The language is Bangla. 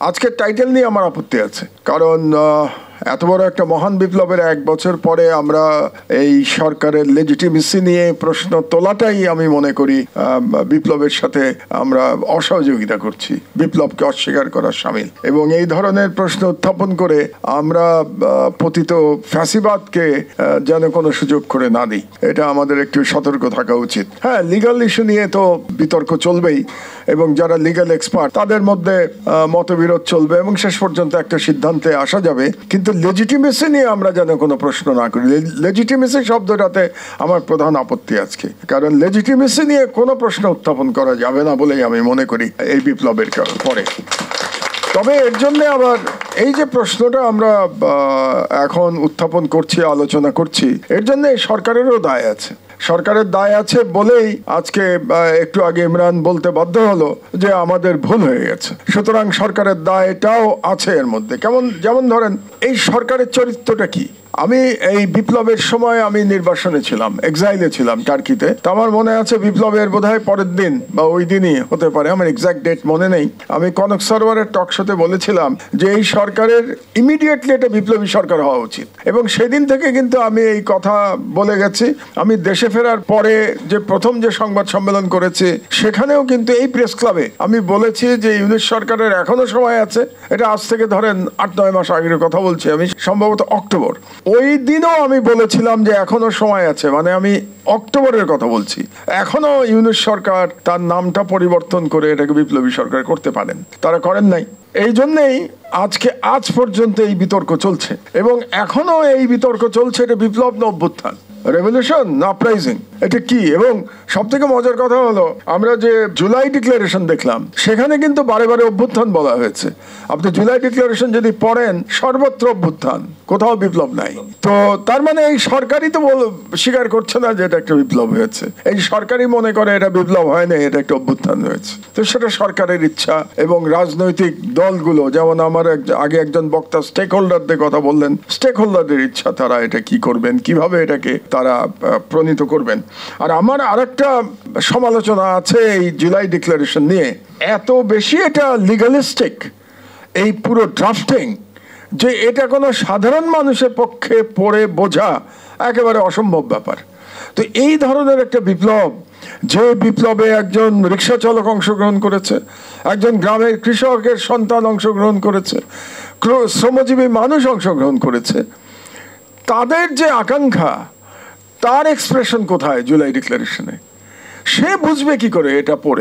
আজকের টাইটেল নিয়ে আমার আপত্তি আছে, কারণ এত বড় একটা মহান বিপ্লবের 1 বছর পরে আমরা এই সরকারের লেজিটিমেসি নিয়ে প্রশ্ন তোলাটাই আমি মনে করি বিপ্লবের সাথে আমরা অসহযোগিতা করছি, বিপ্লবকে অস্বীকার করার শামিল। এবং এই ধরনের প্রশ্ন উত্থাপন করে আমরা পতিত ফ্যাসিবাদকে যেন কোনো সুযোগ করে না দিই, এটা আমাদের একটু সতর্ক থাকা উচিত। হ্যাঁ, লিগাল ইস্যু নিয়ে তো বিতর্ক চলবেই, এবং যারা লিগাল এক্সপার্ট তাদের মধ্যে মতবিরোধ চলবে এবং শেষ পর্যন্ত একটা সিদ্ধান্তে আসা যাবে। কিন্তু লেজিটিমেসি নিয়ে আমরা যেন কোনো প্রশ্ন না করি। লেজিটিমেসি শব্দটাতে আমার প্রধান আপত্তি আজকে, কারণ লেজিটিমেসি নিয়ে কোনো প্রশ্ন উত্থাপন করা যাবে না বলেই আমি মনে করি এই বিপ্লবের পরে। তবে এর জন্য আবার এই যে প্রশ্নটা আমরা এখন উত্থাপন করছি, আলোচনা করছি, এর জন্য সরকারেরও দায় আছে। সরকারের দায় আছে বলেই আজকে একটু আগে ইমরান বলতে বাধ্য হলো যে আমাদের ভুল হয়ে গেছে। সুতরাং সরকারের দায়টাও আছে এর মধ্যে। যেমন ধরেন, এই সরকারের চরিত্রটা কি? আমি এই বিপ্লবের সময় আমি নির্বাসনে ছিলাম, এক্সাইলে ছিলাম টার্কিতে। তো আমার মনে আছে বিপ্লবের বোধহয় পরের দিন বা ওই দিনই হতে পারে, আমার এক্সাক্ট ডেট মনে নেই, আমি কনক সরোবরের টক শোতে বলেছিলাম যে এই সরকারের ইমিডিয়েটলি একটা বিপ্লবী সরকার হওয়া উচিত। এবং সেদিন থেকে কিন্তু আমি এই কথা বলে গেছি। আমি দেশে ফেরার পরে যে প্রথম যে সংবাদ সম্মেলন করেছি সেখানেও কিন্তু এই প্রেস ক্লাবে আমি বলেছি যে ইউনিট সরকারের এখনো সময় আছে। এটা আজ থেকে ধরেন 8-9 মাস আগের কথা বলছি আমি, সম্ভবত অক্টোবর। ওই দিনও আমি বলেছিলাম যে এখনো সময় আছে, মানে আমি অক্টোবরের কথা বলছি। এখনো ইউনিট সরকার তার নামটা পরিবর্তন করে এটাকে বিপ্লবী সরকার করতে পারেন, তারা করেন নাই। এই জন্যেই আজ পর্যন্ত এই বিতর্ক চলছে, এবং এখনো এই বিতর্ক চলছে। এটা বিপ্লব না অভ্যুত্থান, রেভলিউশন না আপরাইজিং, এটা কি? এবং সব থেকে মজার কথা হলো, আমরা যে জুলাই ডিক্লারেশন দেখলাম সেখানে কিন্তু বারে বারে অভ্যুত্থান বলা হয়েছে। আপনি জুলাই ডিক্লারেশন যদি পড়েন, সর্বত্র অভ্যুত্থান, কোথাও বিপ্লব নাই। তো তার মানে এই সরকারই তো স্বীকার করছে না যে এটা একটা বিপ্লব হয়েছে। এই সরকারই মনে করে এটা বিপ্লব হয় না, এটা একটা অভ্যুত্থান হয়েছে। তো সেটা সরকারের ইচ্ছা, এবং রাজনৈতিক দলগুলো, যেমন আমার আগে একজন বক্তা স্টেক হোল্ডারদের কথা বললেন, স্টেক হোল্ডারদের ইচ্ছা, তারা এটা কি করবেন, কিভাবে এটাকে তারা প্রণীত করবেন। আর আমার আরেকটা সমালোচনা আছে এই জুলাই ডিক্লারেশন নিয়ে, এত বেশি এটা লিগালিস্টিক এই পুরো ড্রাফটিং, যে এটা কোনো সাধারণ মানুষের পক্ষে পড়ে বোঝা একেবারে অসম্ভব ব্যাপার। তো এই ধরনের একটা বিপ্লব, যে বিপ্লবে একজন রিক্সা চালক অংশগ্রহণ করেছে, একজন গ্রামের কৃষকের সন্তান অংশগ্রহণ করেছে, শ্রমজীবী মানুষ অংশগ্রহণ করেছে, তাদের যে আকাঙ্ক্ষা, তার এক্সপ্রেশন কোথায় জুলাই ডিক্লারেশনে? সে বুঝবে কি করে এটা পড়ে?